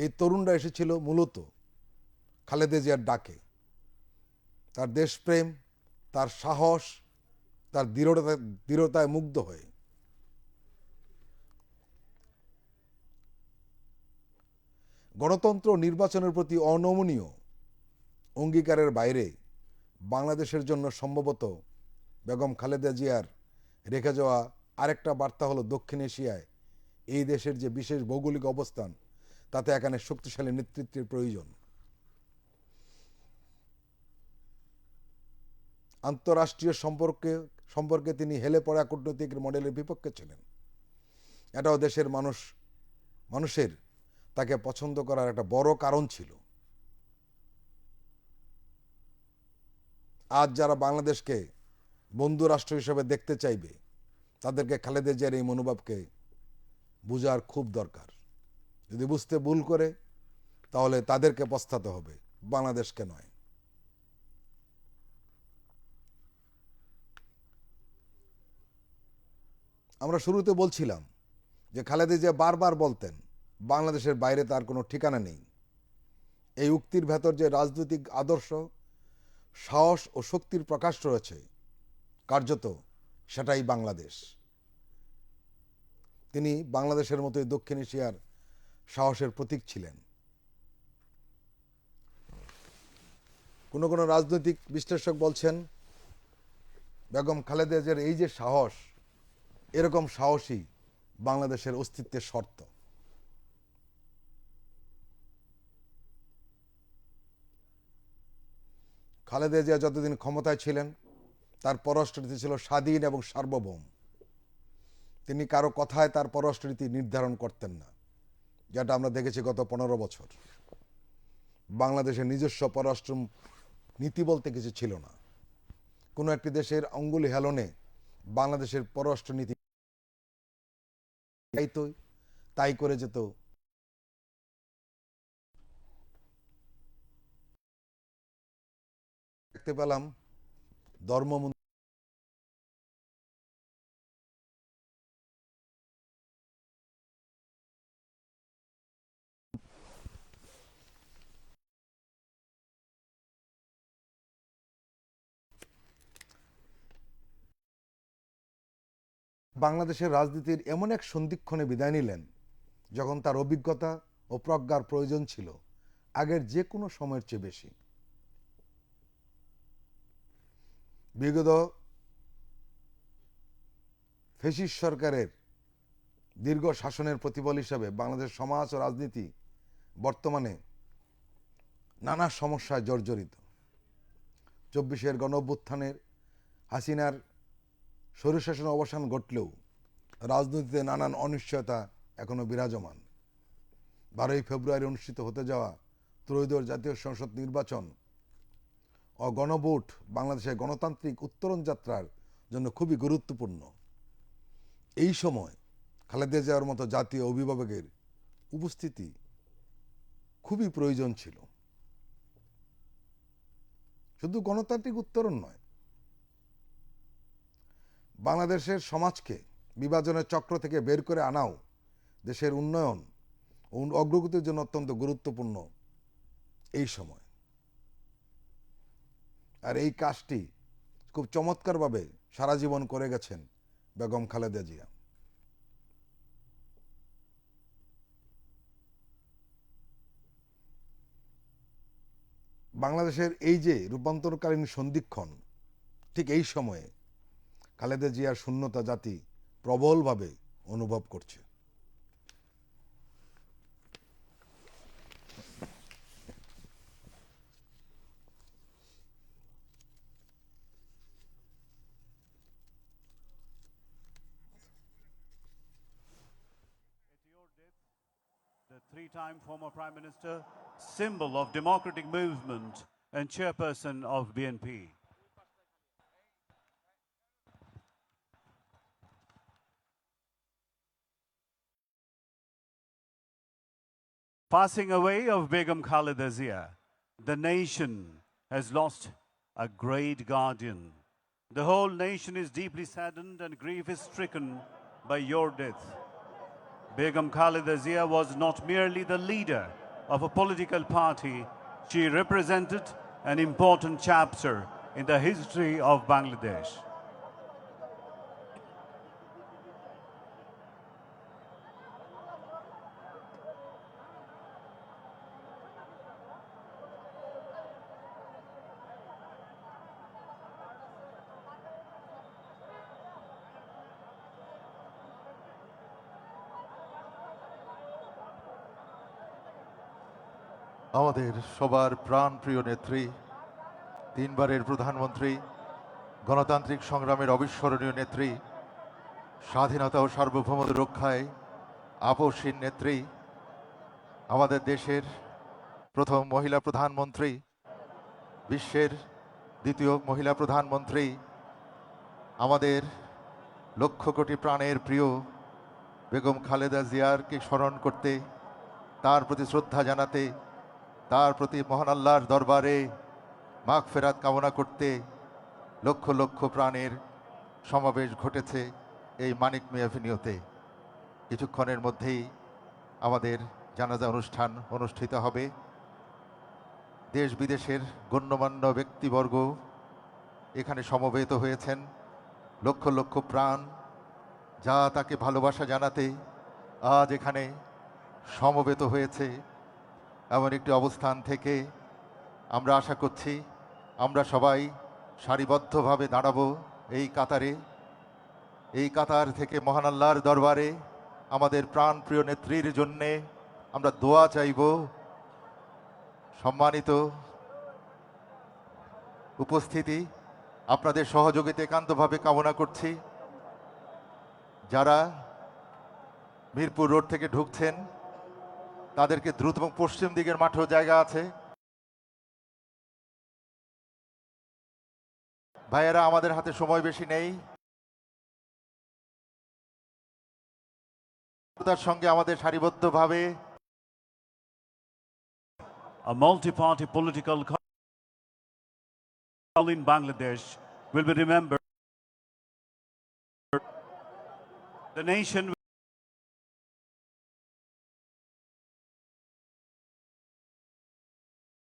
এই তরুণরা এসেছিল মূলত খালেদা জিয়ার ডাকে। তার দেশপ্রেম, তার সাহস, তার দৃঢ়তায় মুগ্ধ হয়ে। গণতন্ত্র নির্বাচনের প্রতি অনমনীয় অঙ্গীকারের বাইরে বাংলাদেশের জন্য সম্ভবত বেগম খালেদা জিয়ার রেখে যাওয়া আরেকটা বার্তা হলো দক্ষিণ এশিয়ায় এই দেশের যে বিশেষ ভৌগোলিক অবস্থান, তাতে এখানে শক্তিশালী নেতৃত্বের প্রয়োজন। আন্তঃরাষ্ট্রীয় সম্পর্কে তিনি হেলে পড়া কূটনৈতিক মডেলের বিপক্ষে ছিলেন। এটাও দেশের মানুষের তাকে পছন্দ করার একটা বড় কারণ ছিল। আজ যারা বাংলাদেশকে বন্ধু রাষ্ট্র হিসেবে দেখতে চাইবে, তাদেরকে খালেদা জিয়ার এই মনোভাবকে বোঝার খুব দরকার। যদি বুঝতে ভুল করে, তাহলে তাদেরকে পস্তাতে হবে, বাংলাদেশকে নয়। আমরা শুরুতে বলছিলাম যে খালেদা জিয়া বারবার বলতেন বাংলাদেশের বাইরে তার কোনো ঠিকানা নেই। এই উক্তির ভেতর যে রাজনৈতিক আদর্শ, সাহস ও শক্তির প্রকাশ রয়েছে, কার্যত সেটাই বাংলাদেশ। তিনি বাংলাদেশের মতোই দক্ষিণ এশিয়ার সাহসের প্রতীক ছিলেন। কোনো কোনো রাজনৈতিক বিশ্লেষক বলছেন বেগম খালেদা জিয়ার এই যে সাহস, এরকম সাহসই বাংলাদেশের অস্তিত্বের শর্ত। খালেদা জিয়া যতদিন ক্ষমতায় ছিলেন, তার পররাষ্ট্রনীতি ছিল স্বাধীন এবং সার্বভৌম। তিনি কারো কথায় তার পররাষ্ট্রনীতি নির্ধারণ করতেন না, যেটা আমরা দেখেছি গত 15 বছর। বাংলাদেশের নিজস্ব পররাষ্ট্র নীতি বলতে কিছু ছিল না। কোনো একটি দেশের অঙ্গুলি হেলনে বাংলাদেশের পররাষ্ট্রনীতি তাই করে যেত। দেখতে পেলাম ধর্মমন্ত্রী বাংলাদেশের রাজনীতির এমন এক সন্ধিক্ষণে বিদায় নিলেন, যখন তার অভিজ্ঞতা ও প্রজ্ঞার প্রয়োজন ছিল আগের যে কোনো সময়ের চেয়ে বেশি। বিগত ফ্যাসিস্ট সরকারের দীর্ঘ শাসনের প্রতিফল হিসাবে বাংলাদেশ সমাজ ও রাজনীতি বর্তমানে নানা সমস্যায় জর্জরিত। 24-এর গণঅভ্যুত্থানের হাসিনার স্বৈরশাসনের অবসান ঘটলেও রাজনীতিতে নানান অনিশ্চয়তা এখনো বিরাজমান। 12ই ফেব্রুয়ারি অনুষ্ঠিত হতে যাওয়া ত্রয়োদশ জাতীয় সংসদ নির্বাচন ও গণভোট বাংলাদেশের গণতান্ত্রিক উত্তরণ যাত্রার জন্য খুবই গুরুত্বপূর্ণ। এই সময় খালেদা জিয়ার মতো জাতীয় অভিভাবকের উপস্থিতি খুবই প্রয়োজন ছিল। শুধু গণতান্ত্রিক উত্তরণ নয়, বাংলাদেশের সমাজকে বিভাজনের চক্র থেকে বের করে আনাও দেশের উন্নয়ন ও অগ্রগতির জন্য অত্যন্ত গুরুত্বপূর্ণ এই সময়। আর এই কাজটি খুব চমৎকারভাবে সারা জীবন করে গেছেন বেগম খালেদা জিয়া। বাংলাদেশের এই যে রূপান্তরকালীন সন্ধিক্ষণ, ঠিক এই সময়ে খালেদা জিয়ার শূন্যতা জাতি প্রবলভাবে অনুভব করছে। The three-time former Prime Minister, symbol of democratic movement and chairperson of BNP. Passing away of Begum Khaleda Zia, the nation has lost a great guardian. The whole nation is deeply saddened and grief is stricken by your death. Begum Khaleda Zia was not merely the leader of a political party, she represented an important chapter in the history of Bangladesh. আমাদের সবার প্রাণপ্রিয় নেত্রী, তিনবারের প্রধানমন্ত্রী, গণতান্ত্রিক সংগ্রামের অবিস্মরণীয় নেত্রী, স্বাধীনতা ও সার্বভৌমত্ব রক্ষায় আপসহীন নেত্রী, আমাদের দেশের প্রথম মহিলা প্রধানমন্ত্রী, বিশ্বের দ্বিতীয় মহিলা প্রধানমন্ত্রী, আমাদের লক্ষ কোটি প্রাণের প্রিয় বেগম খালেদা জিয়ারকে স্মরণ করতে, তার প্রতি শ্রদ্ধা জানাতে, তার প্রতি মহান আল্লাহর দরবারে মাগফিরাত কামনা করতে লক্ষ লক্ষ প্রাণের সমাবেশ ঘটেছে এই মানিক মিয়া এভিনিউতে। কিছুক্ষণের মধ্যেই আমাদের জানাজা অনুষ্ঠান অনুষ্ঠিত হবে। দেশ বিদেশের গণ্যমান্য ব্যক্তিবর্গ এখানে সমবেত হয়েছেন। লক্ষ লক্ষ প্রাণ যা তাকে ভালোবাসা জানাতে আজ এখানে সমবেত হয়েছে। এমন একটি অবস্থান থেকে আমরা আশা করছি আমরা সবাই সারিবদ্ধভাবে দাঁড়াবো এই কাতারে। এই কাতার থেকে মহান আল্লাহর দরবারে আমাদের প্রাণপ্রিয় নেত্রীর জন্যে আমরা দোয়া চাইব। সম্মানিত উপস্থিতি, আপনাদের সহযোগিতা একান্তভাবে কামনা করছি। যারা মিরপুর রোড থেকে ঢুকছেন তাদেরকে দ্রুত, এবং পশ্চিম দিকের মাঠেও জায়গা আছে। ভাইয়েরা, আমাদের হাতে সময় বেশি নেই। তার সঙ্গে আমাদের সারিবদ্ধভাবে A multi-party political in Bangladesh will be remembered. The nation